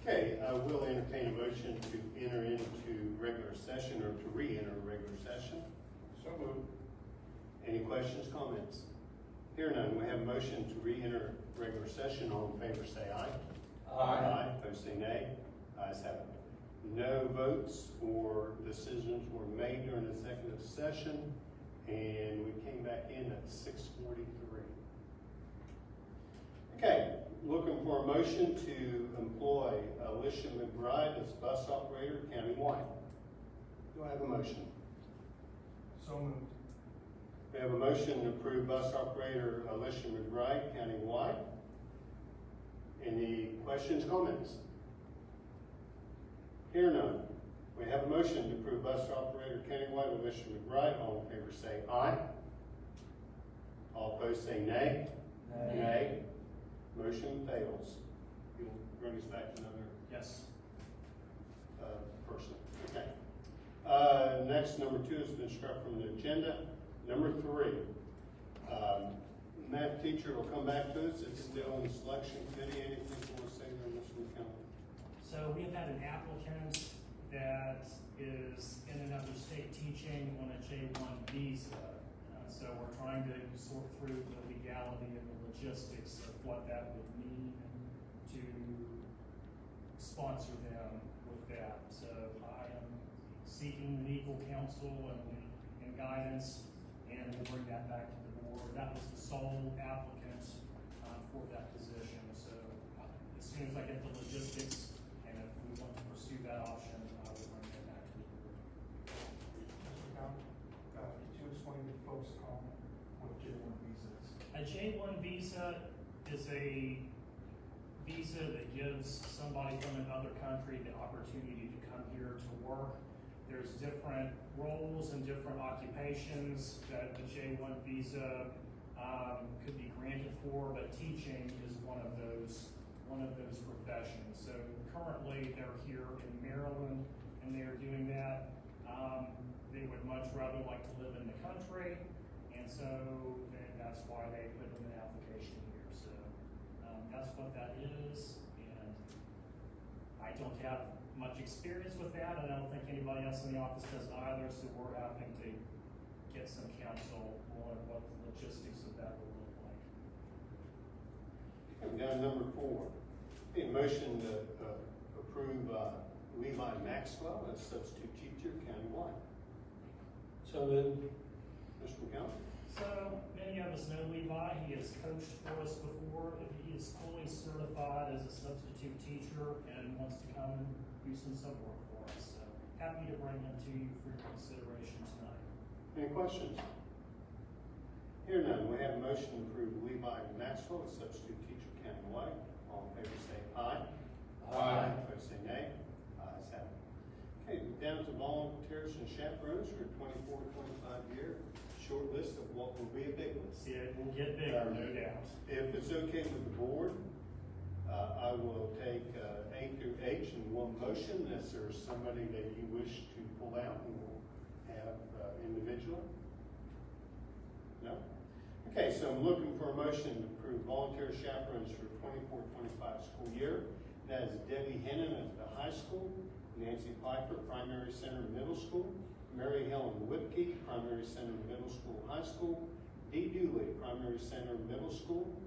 Okay, I will entertain a motion to enter into regular session or to re-enter regular session. So moved. Any questions, comments? Here none, we have a motion to re-enter regular session. All in favor say aye. Aye. Opposed say nay. Ayes have it. No votes or decisions were made during the executive session, and we came back in at 6:43. Okay, looking for a motion to employ Alicia McBride as bus operator countywide. Do I have a motion? So moved. We have a motion to approve bus operator Alicia McBride countywide. Any questions, comments? Hear none. We have a motion to approve bus operator countywide Alicia McBride. All in favor say aye. All opposed say nay. Nay. Motion fails. You'll bring us back another Yes. person. Okay. Next, number 2 has been struck from the agenda. Number 3, math teacher will come back to us. It's still in the selection committee. Anything you want to say there, Mr. McCollum? So we've had an applicant that is in another state teaching on a J1 visa. So we're trying to sort through the legality and the logistics of what that would mean to sponsor them with that. So I am seeking legal counsel and guidance, and we'll bring that back to the board. That was the sole applicant for that position. So as soon as I get the logistics, and if we want to pursue that option, I will bring that back to the board. Mr. McCown, could you explain to folks what J1 visa is? A J1 visa is a visa that gives somebody from another country the opportunity to come here to work. There's different roles and different occupations that the J1 visa could be granted for, but teaching is one of those professions. So currently they're here in Maryland and they are doing that. They would much rather like to live in the country, and that's why they put in an application here. So that's what that is, and I don't have much experience with that, and I don't think anybody else in the office does either, so we're having to get some counsel on what the logistics of that will look like. Okay, down to number 4. A motion to approve Levi Maxwell as substitute teacher countywide. So moved. Mr. McCollum? So many of us know Levi. He has coached for us before. He is fully certified as a substitute teacher and wants to come and do some sub work for us. So happy to bring him to you for your consideration tonight. Any questions? Here none, we have a motion to approve Levi Maxwell as substitute teacher countywide. All in favor say aye. Aye. Opposed say nay. Ayes have it. Okay, down to volunteers and chaperones for 24-25 year. Short list of what will be a big list. Yeah, it will get bigger, no doubt. If it's okay with the board, I will take A through H in one motion. Is there somebody that you wish to pull out and we'll have individually? No? Okay, so I'm looking for a motion to approve volunteer chaperones for 24-25 school year. That is Debbie Hennon at the high school, Nancy Piper, primary center, middle school, Mary Helen Whipke, primary center, middle school, high school, Dee Dooley, primary center, middle school,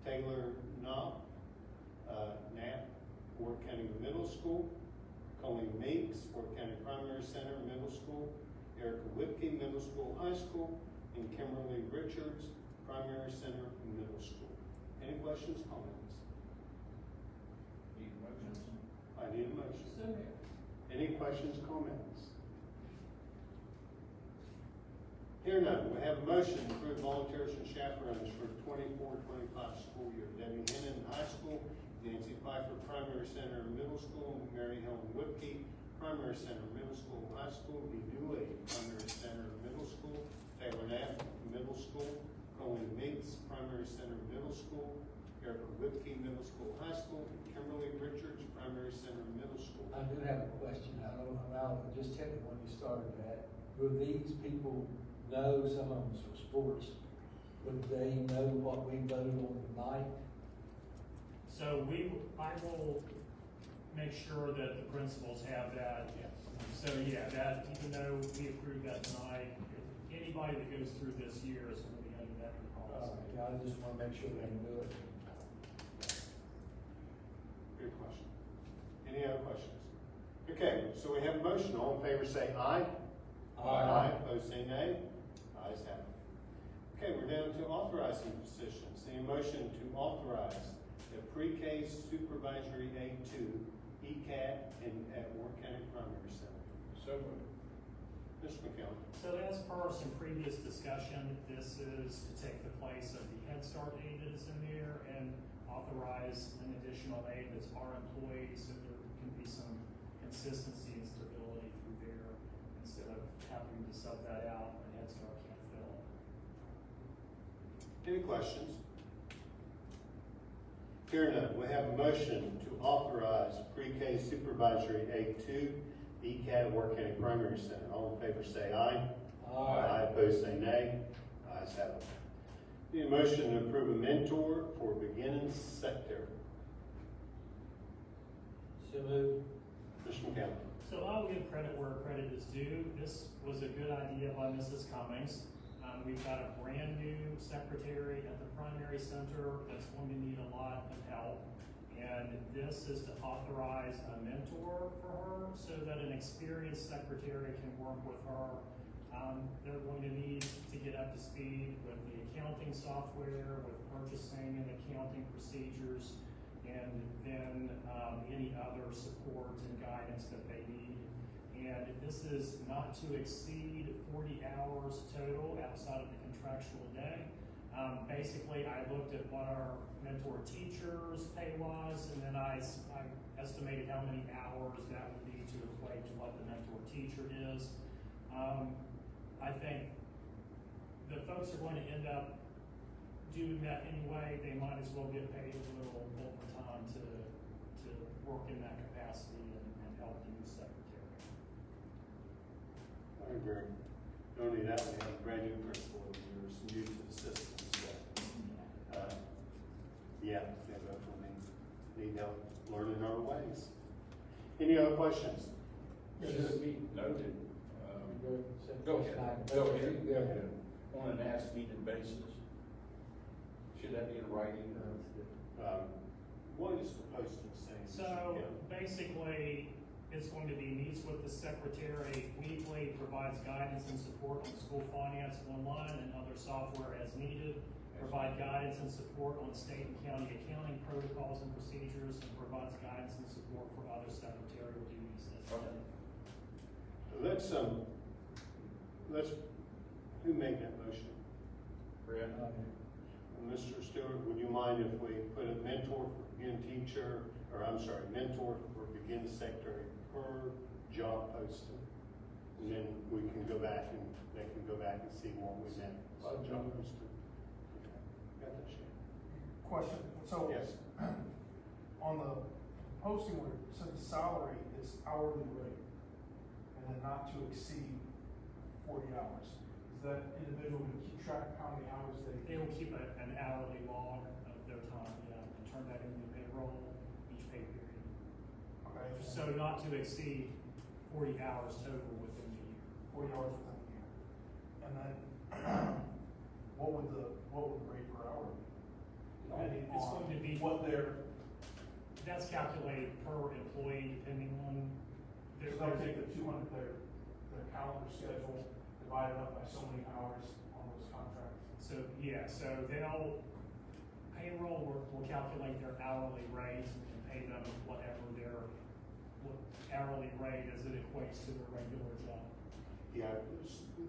Taylor Knapp, Fort County Middle School, Colleen Meeks, Fort County Primary Center, middle school, Erica Whipke, middle school, high school, and Kimberly Richards, primary center, middle school. Any questions, comments? Need a motion? I need a motion. Any questions, comments? Hear none, we have a motion to approve volunteers and chaperones for 24-25 school year. Debbie Hennon, high school, Nancy Piper, primary center, middle school, Mary Helen Whipke, primary center, middle school, high school, Dee Dooley, primary center, middle school, Taylor Knapp, middle school, Colleen Meeks, primary center, middle school, Erica Whipke, middle school, high school, Kimberly Richards, primary center, middle school. I do have a question. I don't know, just tell me when you started that. Will these people know, some of them for sports, would they know what we voted on tonight? So I will make sure that the principals have that. Yes. So, yeah, that, even though we approved that tonight, anybody that goes through this year is gonna be under that new policy. Yeah, I just wanna make sure they can do it. Good question. Any other questions? Okay, so we have a motion. All in favor say aye. Opposed say nay. Ayes have it. Okay, we're down to authorizing positions. Need a motion to authorize the pre-K supervisory A2, ECAT, at Warren County Primary Center. So moved. Mr. McKellar. So as per some previous discussion, this is to take the place of the Head Start aid that is in there and authorize an additional aid that's our employees, so there can be some consistency and stability through there instead of having to sub that out when Head Start can't fill it. Any questions? Hearing none, we have a motion to authorize pre-K supervisory A2, ECAT, Warren County Primary Center. All in favor say aye. Opposed say nay. Ayes have it. Need a motion to approve a mentor for beginning secretary. So moved. Mr. McKellar. So I'll give credit where credit is due. This was a good idea by Mrs. Cummings. We've got a brand new secretary at the primary center that's going to need a lot of help. And this is to authorize a mentor for her so that an experienced secretary can work with her. They're going to need to get up to speed with the accounting software, with purchasing and accounting procedures, and then any other support and guidance that they need. And this is not to exceed 40 hours total outside of the contractual day. Basically, I looked at what our mentor teachers' pay was, and then I estimated how many hours that would be to equate to what the mentor teacher is. I think the folks are going to end up doing that anyway. They might as well get paid a little overtime to work in that capacity and help the new secretary. I agree. Not only that, we have a brand new principal over here, some new to the system, so, yeah, they definitely need help learning our ways. Any other questions? Should it be noted, Go go ahead, Go ahead. on an as-needed basis? Should that be in writing or? What is the posting saying? Mr. So McKellar? basically, it's going to be meets with the secretary weekly, provides guidance and support on school finance online and other software as needed, provide guidance and support on state and county accounting protocols and procedures, and provides guidance and support for other secretarial duties as needed. Who made that motion? Brett? Mr. Stewart, would you mind if we put a mentor for begin teacher, mentor for begin secretary per job posting? And then we can go back and they can go back and see what we meant by job posting. Okay. Got that, Shane? Question, so. Yes. On the posting where it says salary is hourly rate, and then not to exceed 40 hours. Is that individual going to keep track of how many hours They will keep an hourly log of their time, yeah, and turn that into the payroll each pay period. Okay. So not to exceed 40 hours total within the year. 40 hours within the year. And then, what would the rate per hour be? Depending It's on going to be- what their, That's calculated per employee depending on their. so they'll take the 200, their calendar schedule, divide it up by so many hours on those contracts. So, yeah, so payroll will calculate their hourly rate and pay them whatever their hourly rate as it equates to their regular job. Yeah,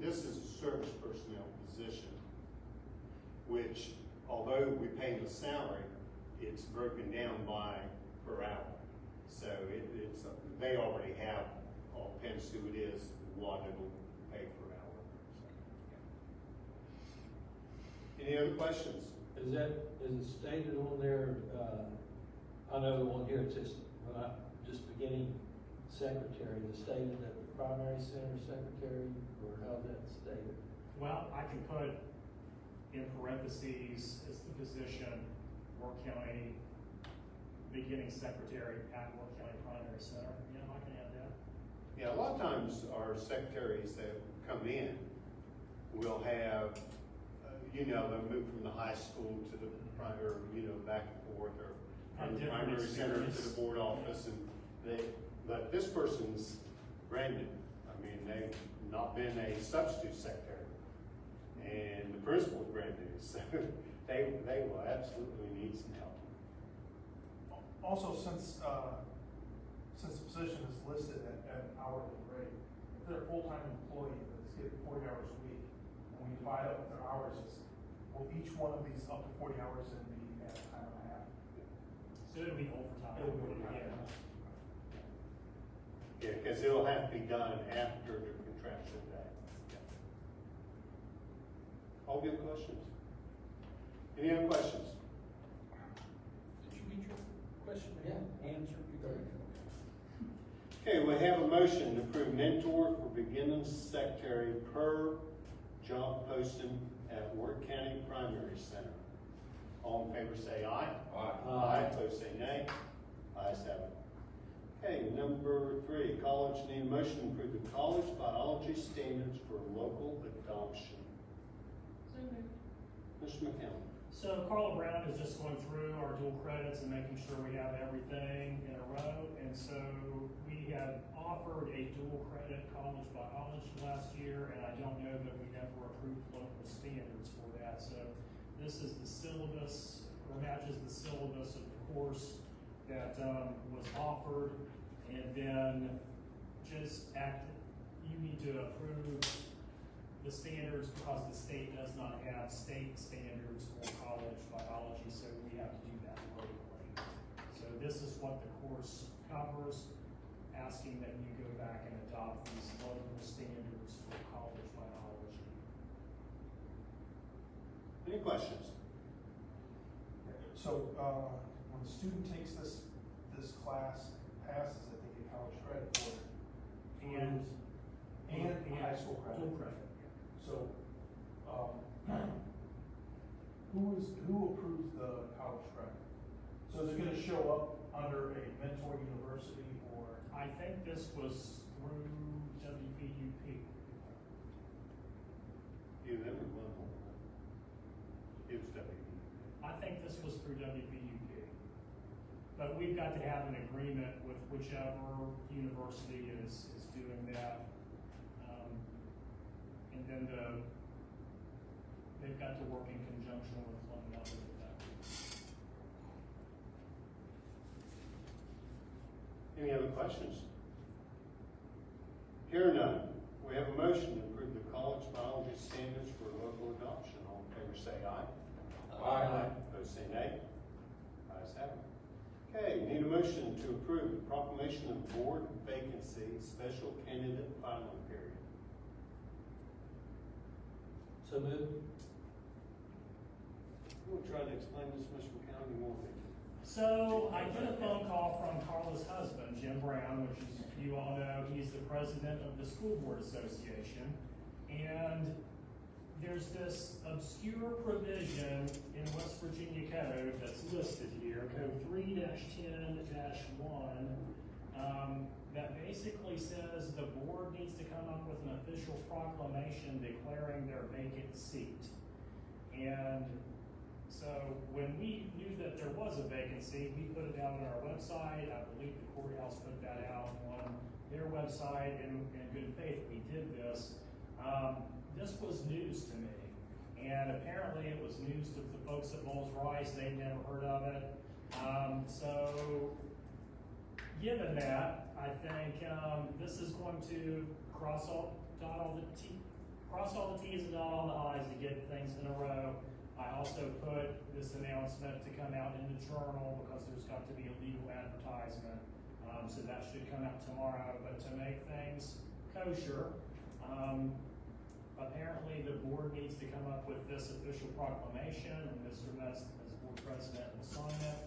this is a service personnel position, which although we pay the salary, it's broken down by per hour. So they already have, all depends who it is, what it'll pay per hour. So, yeah. Any other questions? Is it stated on there, I know the one here, it says, just beginning secretary, is it stated that the primary center secretary, or how's that stated? Well, I can put in parentheses as the position, Warren County beginning secretary at Warren County Primary Primary Center, yeah, I can add that. Yeah, a lot of times our secretaries that come in will have, they'll move from the high school to the primary, back and forth, or Have from the different primary center to experience. the board office, and but this person's brand new. I mean, they've not been a substitute secretary, and the principal is brand new, so they will absolutely need some help. Also, since the position is listed at an hourly rate, if they're a full-time employee that's getting 40 hours a week, and we divide up their hours, will each one of these up to 40 hours and be at a time and a half? So it'll be overtime. It'll be overtime. Yeah. Yeah, because it'll have to be done after the contractual day. All good questions? Any other questions? Did you get your question Yeah. answered? Okay, we have a motion to approve mentor for beginning secretary per job posting at Worth County Primary Center. All in favor say aye. Aye. Opposed say nay. Ayes have it. Okay, number 3, college need a motion to approve the college biology standards for local adoption. Mr. McCown. So Carla Brown is just going through our dual credits and making sure we have everything in a row. And so we had offered a dual credit college biology last year, and I don't know that we ever approved local standards for that. So this is the syllabus, or matches the syllabus of the course that was offered. And then you need to approve the standards because the state does not have state standards for college biology, so we have to do that locally. So this is what the course covers, asking that you go back and adopt these local standards for college biology. Any questions? So, when the student takes this class, passes it, they get college credit for it. And high school credit. Dual credit. So, who approves the college credit? So is it gonna show up under a mentor university or? I think this was through WVUP. You never won. It was W. I think this was through WVUP. But we've got to have an agreement with whichever university is doing that. And then they've got to work in conjunction with one another with that. Any other questions? Hear none. We have a motion to approve the college biology standards for local adoption. All in favor say aye. Opposed say nay. Ayes have it. Okay, need a motion to approve the proclamation of board vacancy, special candidate filing period. So moved. We'll try to explain this, Mr. McCown, you want me? So I get a phone call from Carla's husband, Jim Brown, which is, you all know, he's the president of the School Board Association. And there's this obscure provision in West Virginia code that's listed here, code 3-10-1, that basically says the board needs to come up with an official proclamation declaring their vacant seat. And so when we knew that there was a vacancy, we put it out on our website. I believe the courthouse put that out on their website, and in good faith we did this. This was news to me, and apparently it was news to the folks at Bowles Rice. They'd never heard of it. So given that, I think this is going to cross all the T's and dot all the I's to get things in a row. I also put this announcement to come out in the journal because there's got to be a legal advertisement. So that should come out tomorrow. But to make things kosher, apparently the board needs to come up with this official proclamation, and Mr. Metz, as board president, will sign it.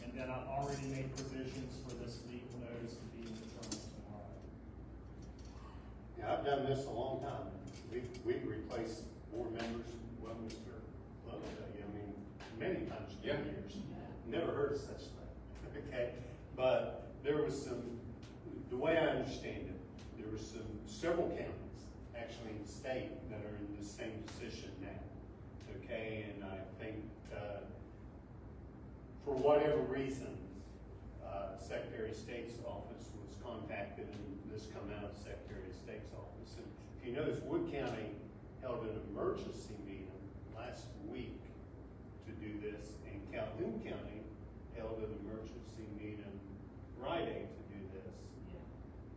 And then I've already made provisions for this legal notice to be in the journal tomorrow. Yeah, I've done this a long time. We've replaced board members, well, Mr. Love, many times through the years. Never heard of such thing. Okay, but there was some the way I understand it, there were several counties, actually in the state, that are in the same position now. Okay, and I think, for whatever reasons, Secretary of State's office was contacted, and this come out of Secretary of State's office. And if you notice, Wood County held an emergency meeting last week to do this, and Calhoun County held an emergency meeting Friday to do this.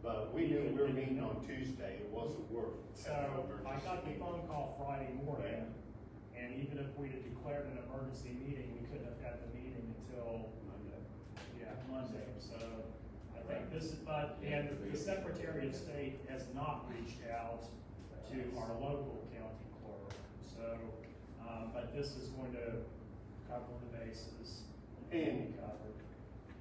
But we knew we were meeting on Tuesday, it wasn't worth. So I got the phone call Friday morning, and even if we had declared an emergency meeting, we couldn't have had the meeting until, Monday. So I think this is, and the Secretary of State has not reached out to our local county clerk. So, but this is going to cover the bases. And covered.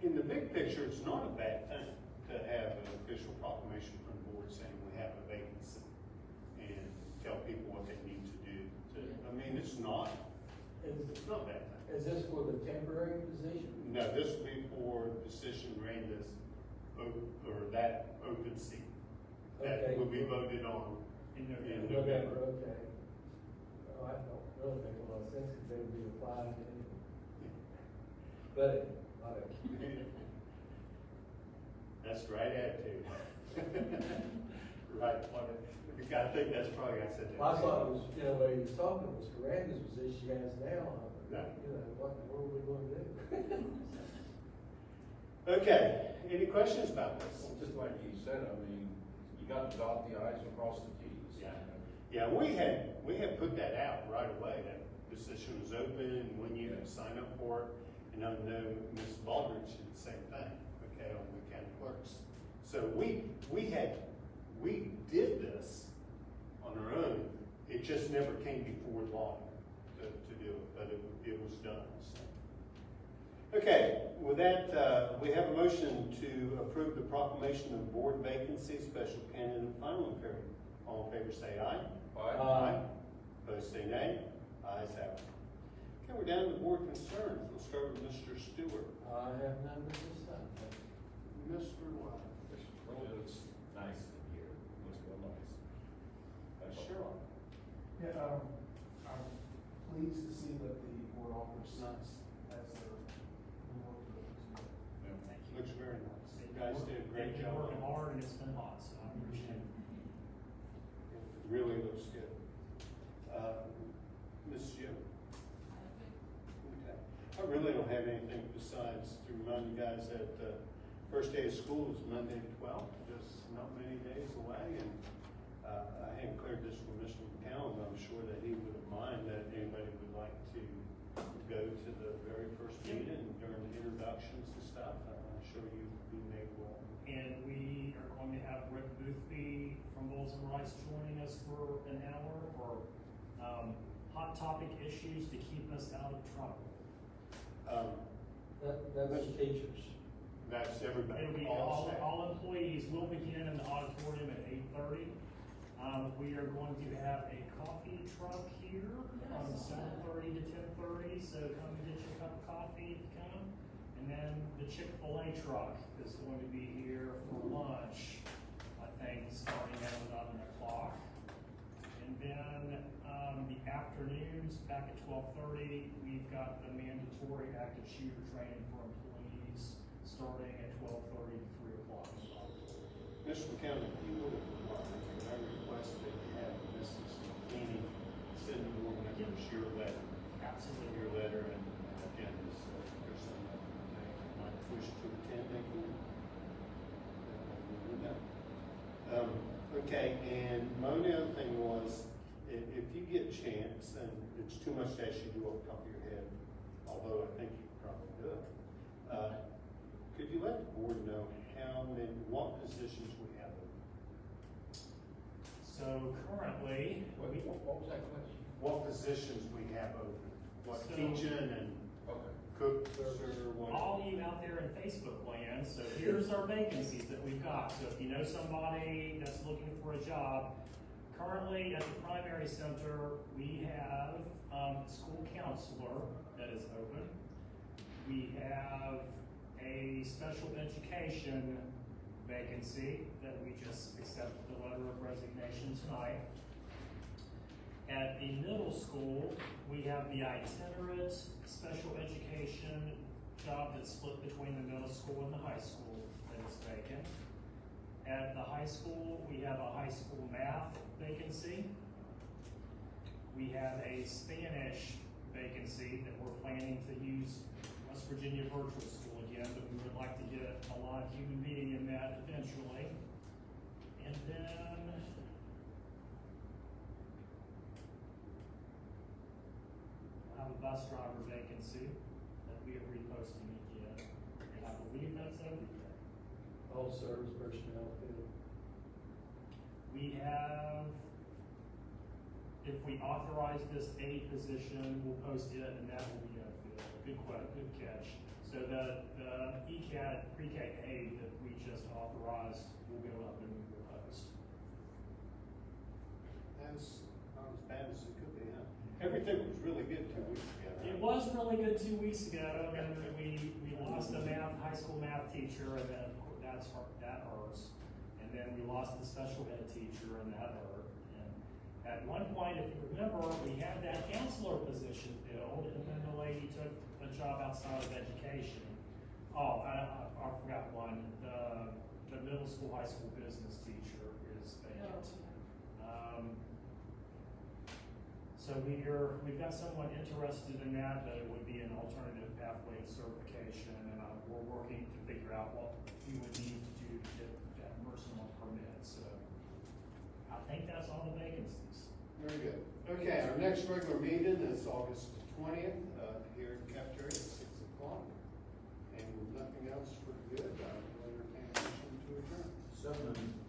in the big picture, it's not a bad thing to have an official proclamation from the board saying we have a vacancy and tell people what they need to do. I mean, it's not a bad thing. Is this for the temporary position? No, this will be for position Randa's, or that open seat. That Okay. will be voted on In in November. November. Okay. Oh, I don't really make a lot of sense because they would be applying to it. But, That's the right attitude. Right. I think that's probably, I said that. well, I thought it was, what he was talking was for Randy's position she has now. What are we going to do? Okay, any questions about this? Well, just like you said, I mean, you got to dot the i's and cross the t's. Yeah, we had put that out right away, that position was open, and when you can sign up for it. And I know Ms. Baldridge did the same thing, okay, on the county clerks. So we did this on our own, it just never came before law to do it, but it was done, so. Okay, with that, we have a motion to approve the proclamation of board vacancy, special candidate and final period. All in favor say aye. Aye. Opposed say nay. Ayes have it. Okay, we're down to board concerns. We'll start with Mr. Stewart. I have none at this time. Mr. Wise. It's nice in here, looks real nice. That's Sure. Yeah, I'm pleased to see that the board offers Nice. as their new work. Yeah. Thank you. Looks very nice. You guys did a great They've been job. working hard and it's been hot, so I appreciate it. It really looks good. Ms. Jim? Okay. I really don't have anything besides to remind you guys that first day of school is Monday the 12th, just not many days away. And I hadn't cleared this with Mr. McCallum, but I'm sure that he wouldn't mind that anybody would like to go to the very first meeting during the introductions and stuff. I'm sure you'd be made welcome. And we are going to have Rick Boothby from Bowles and Rice joining us for an hour for hot topic issues to keep us out of trouble. That's teachers. That's everybody. It'll be all staff. all employees will begin in the auditorium at 8:30. We are going to have a coffee truck here from 7:30 to 10:30, so come and get your cup of coffee if you come. And then the Chick-fil-A truck is going to be here for lunch, I think, starting at 11 o'clock. And then, the afternoons, back at 12:30, we've got the mandatory active shooter training for employees, starting at 12:30 to 3 o'clock. Mr. McCallum, if you would, I request that you have Mrs. Keeney send you one of your letter. Absolutely. Your letter and agendas, so if there's someone that might wish to attend, they can. Okay, and my only other thing was, if you get a chance, and it's too much to ask you to do off the top of your head, although I think you could probably do it, could you let the board know what positions we have open? So currently, What was that question? What positions we have open? What So- teaching and Okay. cooks or what? all you out there in Facebook land, so here's our vacancies that we've got. So if you know somebody that's looking for a job, currently at the primary center, we have school counselor that is open. We have a special education vacancy that we just accepted the letter of resignation tonight. At the middle school, we have the itinerant special education job that's split between the middle school and the high school that is vacant. At the high school, we have a high school math vacancy. We have a Spanish vacancy that we're planning to use West Virginia Virtual School again, but we would like to get a live human being in that eventually. And then we'll have a bus driver vacancy that we are reposting again. And I believe that's everything. All service personnel field. We have, if we authorize this A position, we'll post it and that will be a good catch. So the ECAD pre-K A that we just authorized will go up and we will post. That's not as bad as it could be, huh? Everything was really good 2 weeks ago. It was really good 2 weeks ago, and we lost a high school math teacher, and then that hurts. And then we lost the special ed teacher, and that hurt. And at one point, if you remember, we had that counselor position filled, and then the lady took a job outside of education. Oh, I forgot one. The middle school, high school business teacher is vacant. So we've got someone interested in that, but it would be an alternative pathway to certification, and we're working to figure out what we would need to do to get that person on permit. So I think that's all the vacancies. Very good. Okay, our next regular meeting is August 20th, here in the cafeteria at 6 o'clock. And with nothing else for the good, I will entertain a motion to adjourn. So moved.